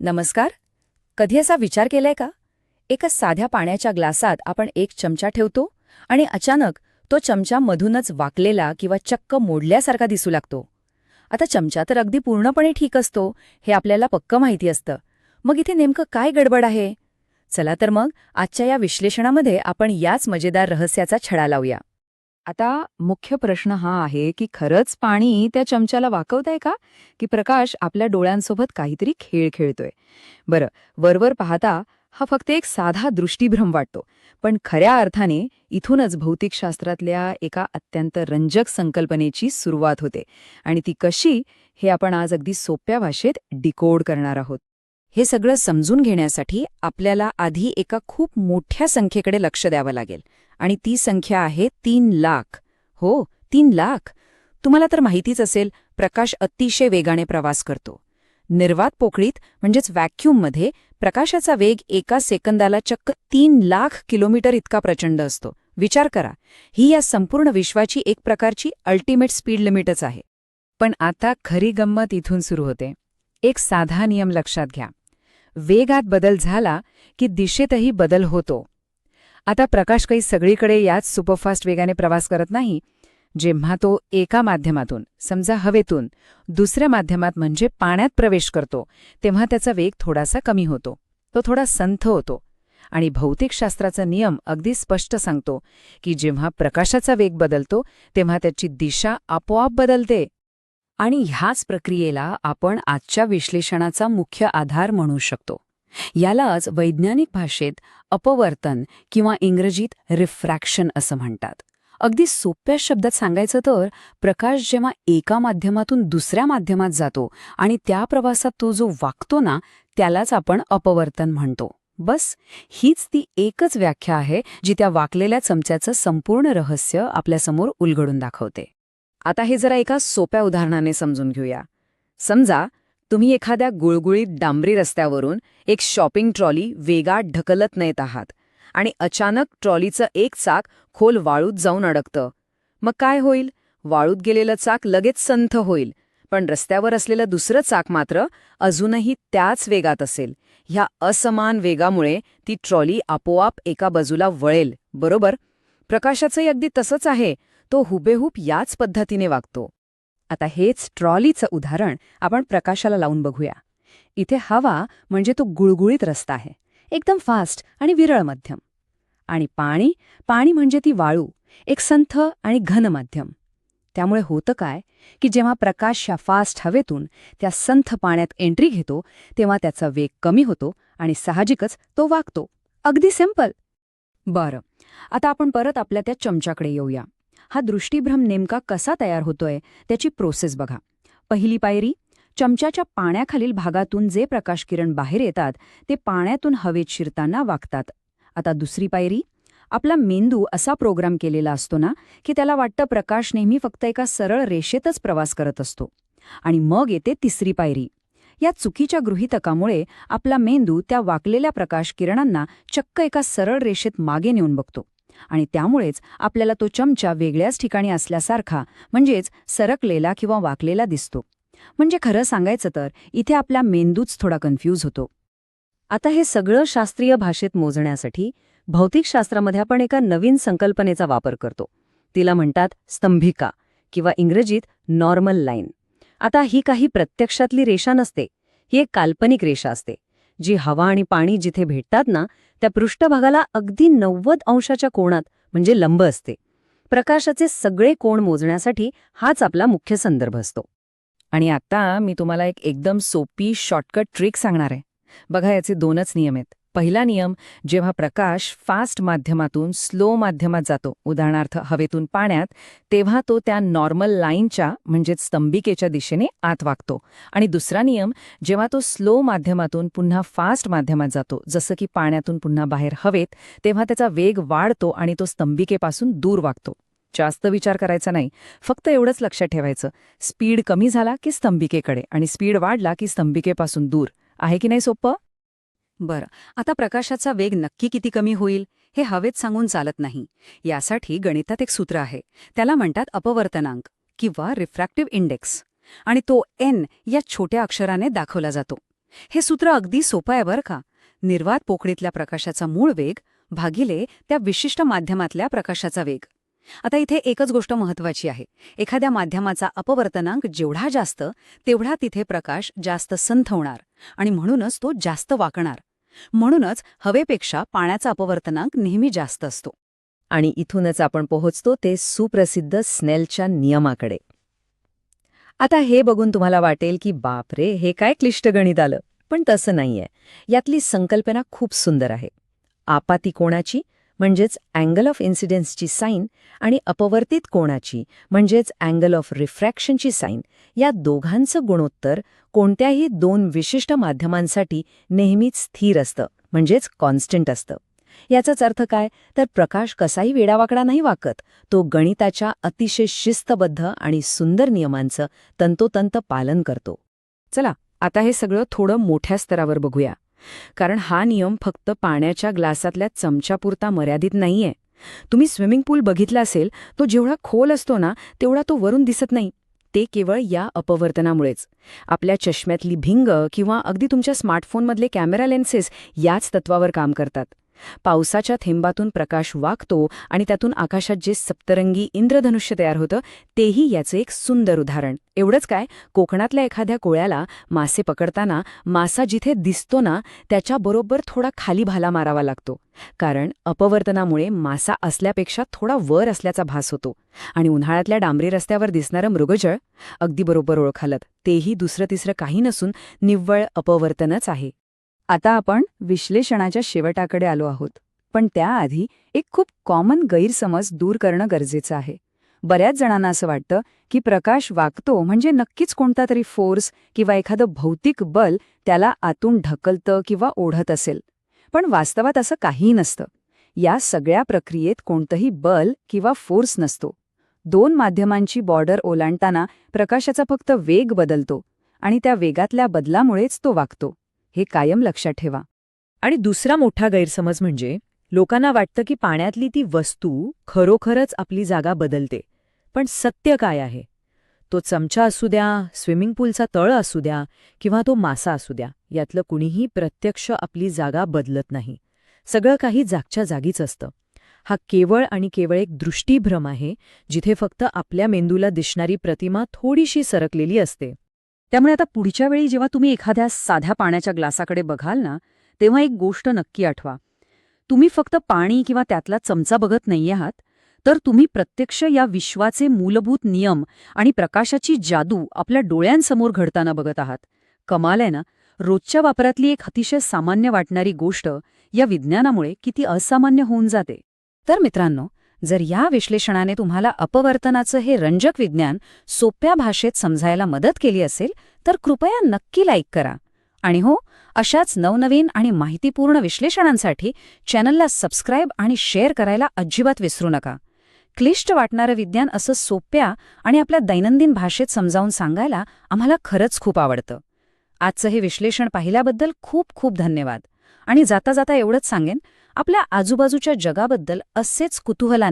नमस्कार. कधी असा विचार केलाय का? एका साध्या पाण्याच्या ग्लासात आपण एक चमचा ठेवतो आणि अचानक तो चमचा मधूनच वाकलेला किंवा चक्क मोडल्यासारखा दिसू लागतो. आता चमचा तर अगदी पूर्णपणे ठीक असतो, हे आपल्याला पक्क माहिती असतं. मग इथे नेमकं काय गडबड आहे? चला तर मग आजच्या या विश्लेषणामध्ये आपण याच मजेदार रहस्याचा छडा लावूया. आता मुख्य प्रश्न हा आहे की खरंच पाणी त्या चमच्याला वाकवतंय का? की प्रकाश आपल्या डोळ्यांसोबत काहीतरी खेळ खेळतोय? बरं, वरवर पाहता हा फक्त एक साधा दृष्टीभ्रम वाटतो, पण खऱ्या अर्थाने इथूनच भौतिकशास्त्रातल्या एका अत्यंत रंजक संकल्पनेची सुरुवात होते. आणि ती कशी, हे आपण आज अगदी सोप्या भाषेत डिकोड करणार आहोत. हे सगळं समजून घेण्यासाठी आपल्याला आधी एका खूप मोठ्या संख्येकडे लक्ष द्यावं लागेल. आणि ती संख्या आहे 3,00,000. हो, 3,00,000. तुम्हाला तर माहितीच असेल, प्रकाश अतिशय वेगाने प्रवास करतो. निर्वात पोकळीत म्हणजेच व्हॅक्यूममध्ये प्रकाशाचा वेग एका सेकंदाला चक्क 3,00,000 किलोमीटर इतका प्रचंड असतो. विचार करा, ही या संपूर्ण विश्वाची एक प्रकारची अल्टिमेट स्पीड लिमिटच आहे. पण आता खरी गंमत इथून सुरू होते. एक साधा नियम लक्षात घ्या. वेगात बदल झाला की दिशेतही बदल होतो. आता प्रकाश काही सगळीकडे याच सुपरफास्ट वेगाने प्रवास करत नाही. जेव्हा तो एका माध्यमातून, समजा हवेतून, दुसऱ्या माध्यमात म्हणजे पाण्यात प्रवेश करतो, तेव्हा त्याचा वेग थोडासा कमी होतो. तो थोडा संथ होतो. आणि भौतिकशास्त्राचा नियम अगदी स्पष्ट सांगतो की जेव्हा प्रकाशाचा वेग बदलतो तेव्हा त्याची दिशा आपोआप बदलते. आणि ह्याच प्रक्रियेला आपण आजच्या विश्लेषणाचा मुख्य आधार म्हणू शकतो. यालाच वैज्ञानिक भाषेत अपवर्तन किंवा इंग्रजीत रिफ्रॅक्शन असं म्हणतात. अगदी सोप्या शब्दात सांगायचं तर, प्रकाश जेव्हा एका माध्यमातून दुसऱ्या माध्यमात जातो आणि त्या प्रवासात तो जो वाकतो ना, त्यालाच आपण अपवर्तन म्हणतो. बस, हीच ती एकच व्याख्या आहे जी त्या वाकलेल्या चमच्याचं संपूर्ण रहस्य आपल्यासमोर उलगडून दाखवते. आता हे जरा एका सोप्या उदाहरणाने समजून घेऊया. समजा तुम्ही एखाद्या गुळगुळीत डांबरी रस्त्यावरून एक शॉपिंग ट्रॉली वेगात ढकलत नेत आहात आणि अचानक ट्रॉलीचं एक चाक खोल वाळूत जाऊन अडकतं. मग काय होईल? वाळूत गेलेलं चाक लगेच संथ होईल, पण रस्त्यावर असलेलं दुसरं चाक मात्र अजूनही त्याच वेगात असेल. ह्या असमान वेगामुळे ती ट्रॉली आपोआप एका बाजूला वळेल, बरोबर? प्रकाशाचंही अगदी तसंच आहे. तो हुबेहूब याच पद्धतीने वागतो. आता हेच ट्रॉलीचं उदाहरण आपण प्रकाशाला लावून बघूया. इथे हवा म्हणजे तो गुळगुळीत रस्ता आहे, एकदम फास्ट आणि विरळ मध्यम. आणि पाणी म्हणजे ती वाळू, एक संथ आणि घन माध्यम. त्यामुळे होतं काय की जेव्हा प्रकाश या फास्ट हवेतून त्या संथ पाण्यात एंट्री घेतो तेव्हा त्याचा वेग कमी होतो आणि साहजिकच तो वाकतो. अगदी सिंपल. बरं, आता आपण परत आपल्या त्या चमच्याकडे येऊया. हा दृष्टीभ्रम नेमका कसा तयार होतोय त्याची प्रोसेस बघा. पहिली पायरी, चमच्याच्या पाण्याखालील भागातून जे प्रकाशकिरण बाहेर येतात ते पाण्यातून हवेत शिरताना वाकतात. आता दुसरी पायरी, आपला मेंदू असा प्रोग्राम केलेला असतो ना की त्याला वाटतं प्रकाश नेहमी फक्त एका सरळ रेषेतच प्रवास करत असतो. आणि मग येते तिसरी पायरी. या चुकीच्या गृहीतकामुळे आपला मेंदू त्या वाकलेल्या प्रकाशकिरणांना चक्क एका सरळ रेषेत मागे नेऊन बघतो. आणि त्यामुळेच आपल्याला तो चमचा वेगळ्याच ठिकाणी असल्यासारखा, म्हणजेच सरकलेला किंवा वाकलेला दिसतो. म्हणजे खरं सांगायचं तर इथे आपला मेंदूच थोडा कन्फ्यूज होतो. आता हे सगळं शास्त्रीय भाषेत मोजण्यासाठी भौतिकशास्त्रामध्ये आपण एका नवीन संकल्पनेचा वापर करतो. तिला म्हणतात स्तंभिका किंवा इंग्रजीत नॉर्मल लाईन. आता ही काही प्रत्यक्षातली रेषा नसते, ही एक काल्पनिक रेषा असते जी हवा आणि पाणी जिथे भेटतात ना त्या पृष्ठभागाला अगदी 90 अंशाच्या कोनात म्हणजे लंब असते. प्रकाशाचे सगळे कोण मोजण्यासाठी हाच आपला मुख्य संदर्भ असतो. आणि आता मी तुम्हाला एक एकदम सोपी शॉर्टकट ट्रिक सांगणार आहे. बघा, याचे दोनच नियम आहेत. पहिला नियम, जेव्हा प्रकाश फास्ट माध्यमातून स्लो माध्यमात जातो, उदाहरणार्थ हवेतून पाण्यात, तेव्हा तो त्या नॉर्मल लाईनच्या म्हणजेच स्तंभिकेच्या दिशेने आत वाकतो. आणि दुसरा नियम, जेव्हा तो स्लो माध्यमातून पुन्हा फास्ट माध्यमात जातो, जसं की पाण्यातून पुन्हा बाहेर हवेत, तेव्हा त्याचा वेग वाढतो आणि तो स्तंभिकेपासून दूर वाकतो. जास्त विचार करायचा नाही, फक्त एवढंच लक्षात ठेवायचं, स्पीड कमी झाला की स्तंभिकेकडे आणि स्पीड वाढला की स्तंभिकेपासून दूर. आहे की नाही सोपं? बरं, आता प्रकाशाचा वेग नक्की किती कमी होईल हे हवेत सांगून चालत नाही. यासाठी गणितात एक सूत्र आहे, त्याला म्हणतात अपवर्तनांक किंवा रिफ्रॅक्टिव्ह इंडेक्स. आणि तो n या छोट्या अक्षराने दाखवला जातो. हे सूत्र अगदी सोपं आहे बरं का. निर्वात पोकळीतल्या प्रकाशाचा मूळ वेग भागिले त्या विशिष्ट माध्यमातल्या प्रकाशाचा वेग. आता इथे एकच गोष्ट महत्वाची आहे. एखाद्या माध्यमाचा अपवर्तनांक जेवढा जास्त, तेवढा तिथे प्रकाश जास्त संथ होणार आणि म्हणूनच तो जास्त वाकणार. म्हणूनच हवेपेक्षा पाण्याचा अपवर्तनांक नेहमी जास्त असतो. आणि इथूनच आपण पोहोचतो ते सुप्रसिद्ध स्नेलच्या नियमाकडे. आता हे बघून तुम्हाला वाटेल की बापरे, हे काय क्लिष्ट गणित आलं. पण तसं नाहीये. यातली संकल्पना खूप सुंदर आहे. आपाती कोणाची म्हणजेच अँगल ऑफ इन्सिडेन्सची साईन आणि अपवर्तित कोणाची म्हणजेच अँगल ऑफ रिफ्रॅक्शनची साईन, या दोघांचं गुणोत्तर कोणत्याही दोन विशिष्ट माध्यमांसाठी नेहमीच स्थिर असतं, म्हणजेच कॉन्स्टंट असतं. याचाच अर्थ काय, तर प्रकाश कसाही वेडावाकडा नाही वाकत. तो गणिताच्या अतिशय शिस्तबद्ध आणि सुंदर नियमांचं तंतोतंत पालन करतो. चला, आता हे सगळं थोडं मोठ्या स्तरावर बघूया. कारण हा नियम फक्त पाण्याच्या ग्लासातल्या चमच्यापुरता मर्यादित नाहीये. तुम्ही स्विमिंग पूल बघितला असेल, तो जेवढा खोल असतो ना, तेवढा तो वरून दिसत नाही. ते केवळ या अपवर्तनामुळेच. आपल्या चष्म्यातली भिंग किंवा अगदी तुमच्या स्मार्टफोनमधले कॅमेरा लेन्सेस याच तत्वावर काम करतात. पावसाच्या थेंबातून प्रकाश वाकतो आणि त्यातून आकाशात जे सप्तरंगी इंद्रधनुष्य तयार होतं, तेही याचं एक सुंदर उदाहरण. एवढंच काय, कोकणातल्या एखाद्या कोळ्याला मासे पकडताना मासा जिथे दिसतो ना, त्याच्याबरोबर थोडा खाली भाला मारावा लागतो. कारण अपवर्तनामुळे मासा असल्यापेक्षा थोडा वर असल्याचा भास होतो. आणि उन्हाळ्यातल्या डांबरी रस्त्यावर दिसणारं मृगजळ, अगदी बरोबर ओळखालत, तेही दुसरं तिसरं काही नसून निव्वळ अपवर्तनच आहे. आता आपण विश्लेषणाच्या शेवटाकडे आलो आहोत. पण त्याआधी एक खूप कॉमन गैरसमज दूर करणं गरजेचं आहे. बऱ्याच जणांना असं वाटतं की प्रकाश वाकतो म्हणजे नक्कीच कोणता तरी फोर्स किंवा एखादं भौतिक बल त्याला आतून ढकलतं किंवा ओढत असेल. पण वास्तवात असं काहीही नसतं. या सगळ्या प्रक्रियेत कोणतंही बल किंवा फोर्स नसतो. दोन माध्यमांची बॉर्डर ओलांडताना प्रकाशाचा फक्त वेग बदलतो आणि त्या वेगातल्या बदलामुळेच तो वाकतो. हे कायम लक्षात ठेवा. आणि दुसरा मोठा गैरसमज म्हणजे लोकांना वाटतं की पाण्यातली ती वस्तू खरोखरच आपली जागा बदलते. पण सत्य काय आहे? तो चमचा असू द्या, स्विमिंग पूलचा तळ असू द्या किंवा तो मासा असू द्या, यातलं कुणीही प्रत्यक्ष आपली जागा बदलत नाही. सगळं काही जागच्या जागीच असतं. हा केवळ आणि केवळ एक दृष्टीभ्रम आहे, जिथे फक्त आपल्या मेंदूला दिसणारी प्रतिमा थोडीशी सरकलेली असते. त्यामुळे आता पुढच्या वेळी जेव्हा तुम्ही एखाद्या साध्या पाण्याच्या ग्लासाकडे बघाल ना, तेव्हा एक गोष्ट नक्की आठवा. तुम्ही फक्त पाणी किंवा त्यातला चमचा बघत नाही आहात, तर तुम्ही प्रत्यक्ष या विश्वाचे मूलभूत नियम आणि प्रकाशाची जादू आपल्या डोळ्यांसमोर घडताना बघत आहात. कमाल आहे ना? रोजच्या वापरातली एक अतिशय सामान्य वाटणारी गोष्ट या विज्ञानामुळे किती असामान्य होऊन जाते. तर मित्रांनो, जर या विश्लेषणाने तुम्हाला अपवर्तनाचं हे रंजक विज्ञान सोप्या भाषेत समजायला मदत केली असेल, तर कृपया नक्की लाईक करा. आणि हो, अशाच नवनवीन आणि माहितीपूर्ण विश्लेषणांसाठी चॅनलला सबस्क्राईब आणि शेअर करायला अजिबात विसरू नका. क्लिष्ट वाटणारं विज्ञान असं सोप्या आणि आपल्या दैनंदिन भाषेत समजावून सांगायला आम्हाला खरंच खूप आवडतं. आजचं हे विश्लेषण पाहिल्याबद्दल खूप खूप धन्यवाद. आणि जाता जाता एवढंच सांगेन, आपल्या आजूबाजूच्या जगाबद्दल असेच कुतूहलाने